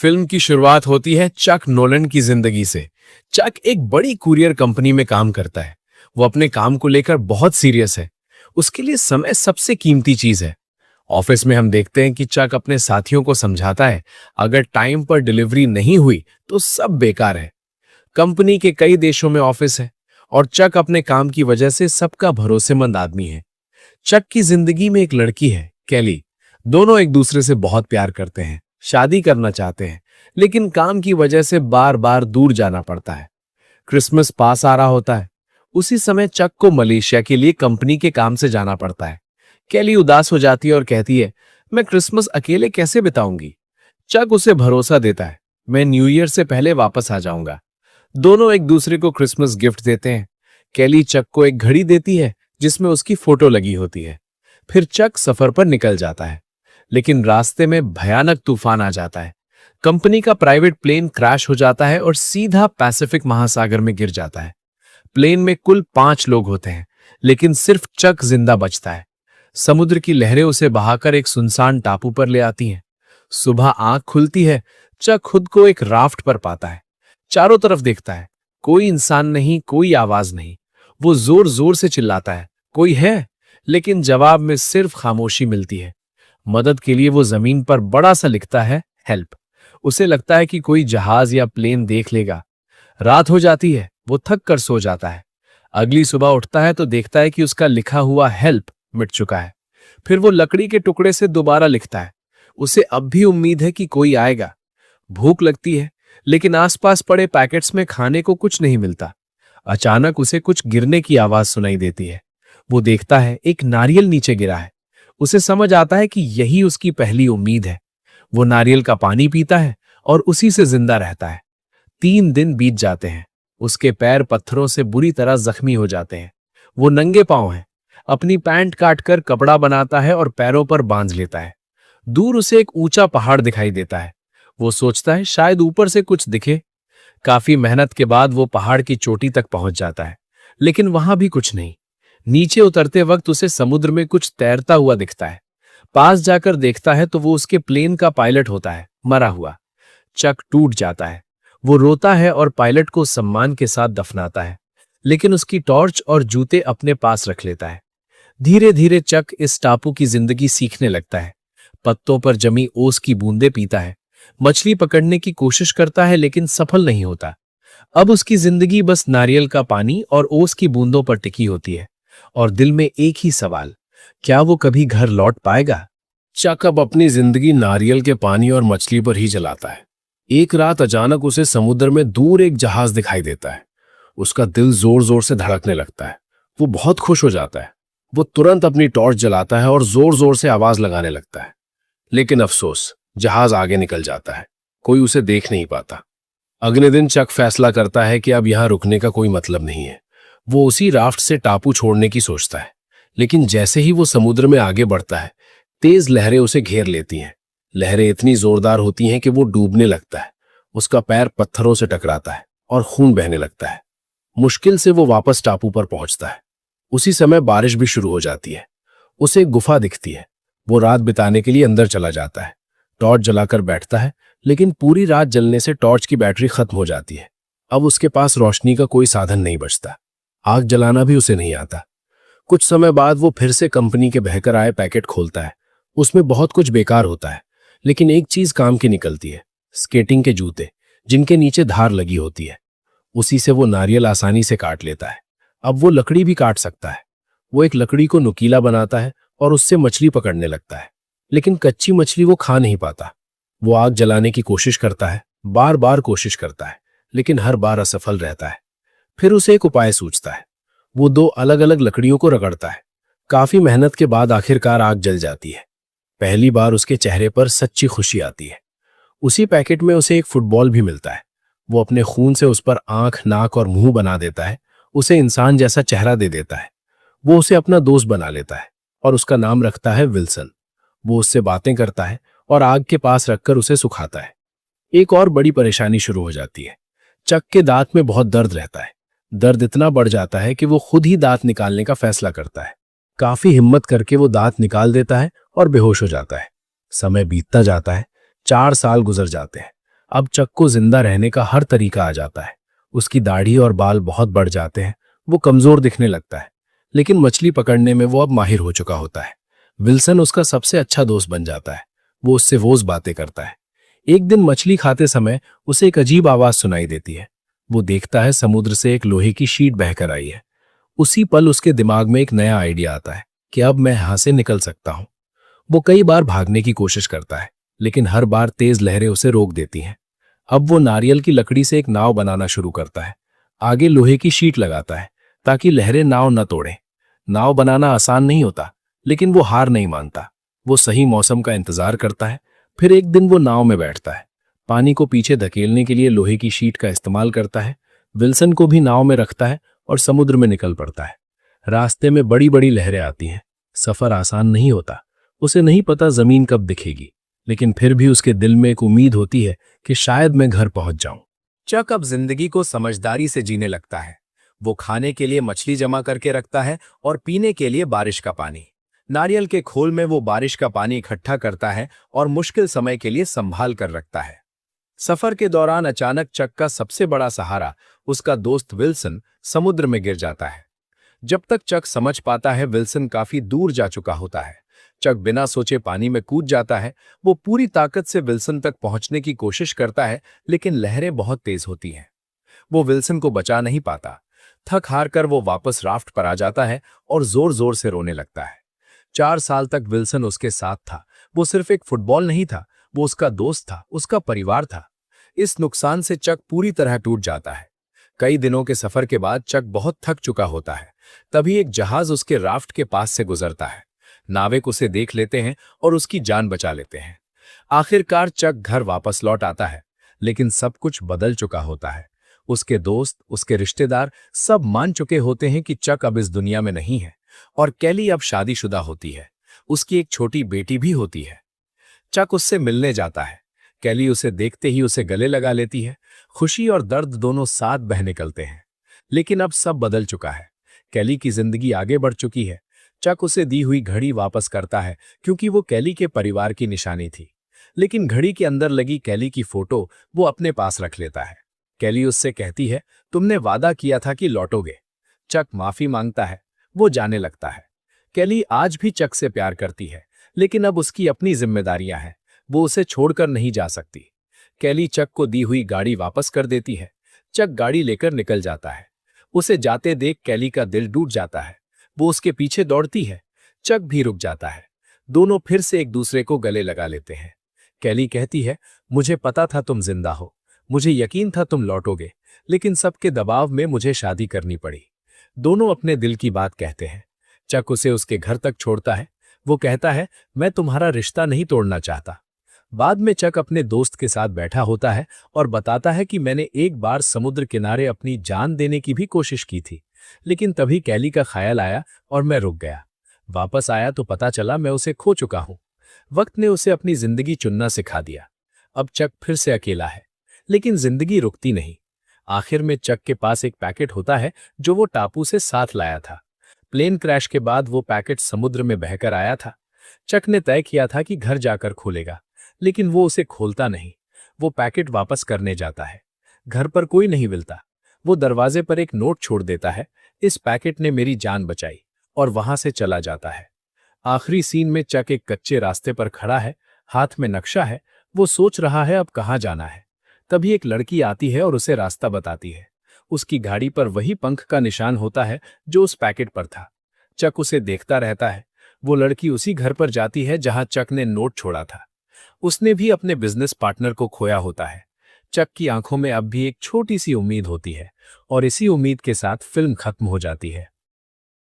Film की शुरुआत होती है चक नोलन की जिंदगी से। चक एक बड़ी कुरियर कंपनी में काम करता है। वो अपने काम को लेकर बहुत सीरियस है। उसके लिए समय सबसे कीमती चीज है। ऑफिस में हम देखते हैं कि चक अपने साथियों को समझाता है, अगर टाइम पर डिलीवरी नहीं हुई तो सब बेकार है। कंपनी के कई देशों में ऑफिस है और चक अपने काम की वजह से सबका भरोसेमंद आदमी है। चक की जिंदगी में एक लड़की है, कैली। दोनों एक दूसरे से बहुत प्यार करते हैं, शादी करना चाहते हैं, लेकिन काम की वजह से बार बार दूर जाना पड़ता है। क्रिसमस पास आ रहा होता है। उसी समय चक को मलेशिया के लिए कंपनी के काम से जाना पड़ता है। कैली उदास हो जाती है और कहती है, मैं क्रिसमस अकेले कैसे बिताऊंगी। चक उसे भरोसा देता है, मैं न्यू ईयर से पहले वापस आ जाऊंगा। दोनों एक दूसरे को क्रिसमस गिफ्ट देते हैं। कैली चक को एक घड़ी देती है जिसमें उसकी फोटो लगी होती है। फिर चक सफर पर निकल जाता है, लेकिन रास्ते में भयानक तूफान आ जाता है। कंपनी का प्राइवेट प्लेन क्रैश हो जाता है और सीधा पैसिफिक महासागर में गिर जाता है। प्लेन में कुल 5 लोग होते हैं, लेकिन सिर्फ चक जिंदा बचता है। समुद्र की लहरें उसे बहाकर एक सुनसान टापू पर ले आती हैं। सुबह आंख खुलती है, चक खुद को एक राफ्ट पर पाता है। चारों तरफ देखता है, कोई इंसान नहीं, कोई आवाज नहीं। वो जोर जोर से चिल्लाता है, कोई है? लेकिन जवाब में सिर्फ खामोशी मिलती है। मदद के लिए वो जमीन पर बड़ा सा लिखता है, हेल्प। उसे लगता है कि कोई जहाज या प्लेन देख लेगा। रात हो जाती है, वो थक कर सो जाता है। अगली सुबह उठता है तो देखता है कि उसका लिखा हुआ हेल्प मिट चुका है। फिर वो लकड़ी के टुकड़े से दोबारा लिखता है। उसे अब भी उम्मीद है कि कोई आएगा। भूख लगती है, लेकिन आसपास पड़े पैकेट्स में खाने को कुछ नहीं मिलता। अचानक उसे कुछ गिरने की आवाज सुनाई देती है। वो देखता है, एक नारियल नीचे गिरा है। उसे समझ आता है कि यही उसकी पहली उम्मीद है। वो नारियल का पानी पीता है और उसी से जिंदा रहता है। 3 दिन बीत जाते हैं। उसके पैर पत्थरों से बुरी तरह जख्मी हो जाते हैं। वो नंगे पांव है। अपनी पैंट काटकर कपड़ा बनाता है और पैरों पर बांध लेता है। दूर उसे एक ऊंचा पहाड़ दिखाई देता है। वो सोचता है शायद ऊपर से कुछ दिखे। काफी मेहनत के बाद वो पहाड़ की चोटी तक पहुंच जाता है, लेकिन वहां भी कुछ नहीं। नीचे उतरते वक्त उसे समुद्र में कुछ तैरता हुआ दिखता है। पास जाकर देखता है तो वो उसके प्लेन का पायलट होता है, मरा हुआ। चक टूट जाता है। वो रोता है और पायलट को सम्मान के साथ दफनाता है, लेकिन उसकी टॉर्च और जूते अपने पास रख लेता है। धीरे धीरे चक इस टापू की जिंदगी सीखने लगता है। पत्तों पर जमी ओस की बूंदें पीता है। मछली पकड़ने की कोशिश करता है, लेकिन सफल नहीं होता। अब उसकी जिंदगी बस नारियल का पानी और ओस की बूंदों पर टिकी होती है, और दिल में एक ही सवाल, क्या वो कभी घर लौट पाएगा? चक अब अपनी जिंदगी नारियल के पानी और मछली पर ही चलाता है। एक रात अचानक उसे समुद्र में दूर एक जहाज दिखाई देता है। उसका दिल जोर जोर से धड़कने लगता है। वो बहुत खुश हो जाता है। वो तुरंत अपनी टॉर्च जलाता है और जोर जोर से आवाज लगाने लगता है। लेकिन अफसोस, जहाज आगे निकल जाता है। कोई उसे देख नहीं पाता। अगले दिन चक फैसला करता है कि अब यहां रुकने का कोई मतलब नहीं है। वो उसी राफ्ट से टापू छोड़ने की सोचता है, लेकिन जैसे ही वो समुद्र में आगे बढ़ता है, तेज लहरें उसे घेर लेती हैं। लहरें इतनी जोरदार होती हैं कि वो डूबने लगता है। उसका पैर पत्थरों से टकराता है और खून बहने लगता है। मुश्किल से वो वापस टापू पर पहुंचता है। उसी समय बारिश भी शुरू हो जाती है। उसे एक गुफा दिखती है। वो रात बिताने के लिए अंदर चला जाता है। टॉर्च जलाकर बैठता है, लेकिन पूरी रात जलने से टॉर्च की बैटरी खत्म हो जाती है। अब उसके पास रोशनी का कोई साधन नहीं बचता। आग जलाना भी उसे नहीं आता। कुछ समय बाद वो फिर से कंपनी के बहकर आए पैकेट खोलता है। उसमें बहुत कुछ बेकार होता है, लेकिन एक चीज काम की निकलती है, स्केटिंग के जूते, जिनके नीचे धार लगी होती है। उसी से वो नारियल आसानी से काट लेता है। अब वो लकड़ी भी काट सकता है। वो एक लकड़ी को नुकीला बनाता है और उससे मछली पकड़ने लगता है, लेकिन कच्ची मछली वो खा नहीं पाता। वो आग जलाने की कोशिश करता है, बार बार कोशिश करता है, लेकिन हर बार असफल रहता है। फिर उसे एक उपाय सूझता है। वो 2 अलग अलग लकड़ियों को रगड़ता है। काफी मेहनत के बाद आखिरकार आग जल जाती है। पहली बार उसके चेहरे पर सच्ची खुशी आती है। उसी पैकेट में उसे एक फुटबॉल भी मिलता है। वो अपने खून से उस पर आंख, नाक और मुंह बना देता है। उसे इंसान जैसा चेहरा दे देता है। वो उसे अपना दोस्त बना लेता है और उसका नाम रखता है विल्सन। वो उससे बातें करता है और आग के पास रखकर उसे सुखाता है। एक और बड़ी परेशानी शुरू हो जाती है। चक के दांत में बहुत दर्द रहता है। दर्द इतना बढ़ जाता है कि वो खुद ही दांत निकालने का फैसला करता है। काफी हिम्मत करके वो दांत निकाल देता है और बेहोश हो जाता है। समय बीतता जाता है। 4 साल गुजर जाते हैं। अब चक को जिंदा रहने का हर तरीका आ जाता है। उसकी दाढ़ी और बाल बहुत बढ़ जाते हैं, वो कमजोर दिखने लगता है, लेकिन मछली पकड़ने में वो अब माहिर हो चुका होता है। विल्सन उसका सबसे अच्छा दोस्त बन जाता है। वो उससे रोज बातें करता है। एक दिन मछली खाते समय उसे एक अजीब आवाज सुनाई देती है। वो देखता है समुद्र से एक लोहे की शीट बहकर आई है। उसी पल उसके दिमाग में एक नया आइडिया आता है कि अब मैं यहां से निकल सकता हूं। वो कई बार भागने की कोशिश करता है, लेकिन हर बार तेज लहरें उसे रोक देती हैं। अब वो नारियल की लकड़ी से एक नाव बनाना शुरू करता है। आगे लोहे की शीट लगाता है ताकि लहरें नाव न तोड़ें। नाव बनाना आसान नहीं होता, लेकिन वो हार नहीं मानता। वो सही मौसम का इंतजार करता है। फिर एक दिन वो नाव में बैठता है, पानी को पीछे धकेलने के लिए लोहे की शीट का इस्तेमाल करता है। विल्सन को भी नाव में रखता है और समुद्र में निकल पड़ता है। रास्ते में बड़ी बड़ी लहरें आती हैं। सफर आसान नहीं होता। उसे नहीं पता जमीन कब दिखेगी, लेकिन फिर भी उसके दिल में एक उम्मीद होती है कि शायद मैं घर पहुंच जाऊं। चक अब जिंदगी को समझदारी से जीने लगता है। वो खाने के लिए मछली जमा करके रखता है और पीने के लिए बारिश का पानी। नारियल के खोल में वो बारिश का पानी इकट्ठा करता है और मुश्किल समय के लिए संभाल कर रखता है। सफर के दौरान अचानक चक का सबसे बड़ा सहारा, उसका दोस्त विल्सन, समुद्र में गिर जाता है। जब तक चक समझ पाता है, विल्सन काफी दूर जा चुका होता है। चक बिना सोचे पानी में कूद जाता है। वो पूरी ताकत से विल्सन तक पहुंचने की कोशिश करता है, लेकिन लहरें बहुत तेज होती हैं। वो विल्सन को बचा नहीं पाता। थक हार कर वो वापस राफ्ट पर आ जाता है और जोर जोर से रोने लगता है। 4 साल तक विल्सन उसके साथ था। वो सिर्फ एक फुटबॉल नहीं था, वो उसका दोस्त था, उसका परिवार था। इस नुकसान से चक पूरी तरह टूट जाता है। कई दिनों के सफर के बाद चक बहुत थक चुका होता है। तभी एक जहाज उसके राफ्ट के पास से गुजरता है। नाविक उसे देख लेते हैं और उसकी जान बचा लेते हैं। आखिरकार चक घर वापस लौट आता है, लेकिन सब कुछ बदल चुका होता है। उसके दोस्त, उसके रिश्तेदार सब मान चुके होते हैं कि चक अब इस दुनिया में नहीं है, और कैली अब शादीशुदा होती है। उसकी एक छोटी बेटी भी होती है। चक उससे मिलने जाता है। कैली उसे देखते ही उसे गले लगा लेती है। खुशी और दर्द दोनों साथ बह निकलते हैं। लेकिन अब सब बदल चुका है। कैली की जिंदगी आगे बढ़ चुकी है। चक उसे दी हुई घड़ी वापस करता है, क्योंकि वो कैली के परिवार की निशानी थी। लेकिन घड़ी के अंदर लगी कैली की फोटो वो अपने पास रख लेता है। कैली उससे कहती है, तुमने वादा किया था कि लौटोगे। चक माफी मांगता है। वो जाने लगता है। कैली आज भी चक से प्यार करती है, लेकिन अब उसकी अपनी जिम्मेदारियां हैं। वो उसे छोड़कर नहीं जा सकती। कैली चक को दी हुई गाड़ी वापस कर देती है। चक गाड़ी लेकर निकल जाता है। उसे जाते देख कैली का दिल टूट जाता है। वो उसके पीछे दौड़ती है। चक भी रुक जाता है। दोनों फिर से एक दूसरे को गले लगा लेते हैं। कैली कहती है, मुझे पता था तुम जिंदा हो। मुझे यकीन था तुम लौटोगे, लेकिन सबके दबाव में मुझे शादी करनी पड़ी। दोनों अपने दिल की बात कहते हैं। चक उसे उसके घर तक छोड़ता है। वो कहता है, मैं तुम्हारा रिश्ता नहीं तोड़ना चाहता। बाद में चक अपने दोस्त के साथ बैठा होता है और बताता है कि मैंने एक बार समुद्र किनारे अपनी जान देने की भी कोशिश की थी, लेकिन तभी कैली का ख्याल आया और मैं रुक गया। वापस आया तो पता चला मैं उसे खो चुका हूं। वक्त ने उसे अपनी जिंदगी चुनना सिखा दिया। अब चक फिर से अकेला है, लेकिन जिंदगी रुकती नहीं। आखिर में चक के पास एक पैकेट होता है जो वो टापू से साथ लाया था। प्लेन क्रैश के बाद वो पैकेट समुद्र में बहकर आया था। चक ने तय किया था कि घर जाकर खोलेगा, लेकिन वो उसे खोलता नहीं। वो पैकेट वापस करने जाता है। घर पर कोई नहीं मिलता। वो दरवाजे पर एक नोट छोड़ देता है, इस पैकेट ने मेरी जान बचाई, और वहां से चला जाता है। आखिरी सीन में चक एक कच्चे रास्ते पर खड़ा है, हाथ में नक्शा है। वो सोच रहा है अब कहाँ जाना है। तभी एक लड़की आती है और उसे रास्ता बताती है। उसकी गाड़ी पर वही पंख का निशान होता है जो उस पैकेट पर था। चक उसे देखता रहता है। वो लड़की उसी घर पर जाती है जहां चक ने नोट छोड़ा था। उसने भी अपने बिजनेस पार्टनर को खोया होता है। चक की आंखों में अब भी एक छोटी सी उम्मीद होती है, और इसी उम्मीद के साथ फिल्म खत्म हो जाती है।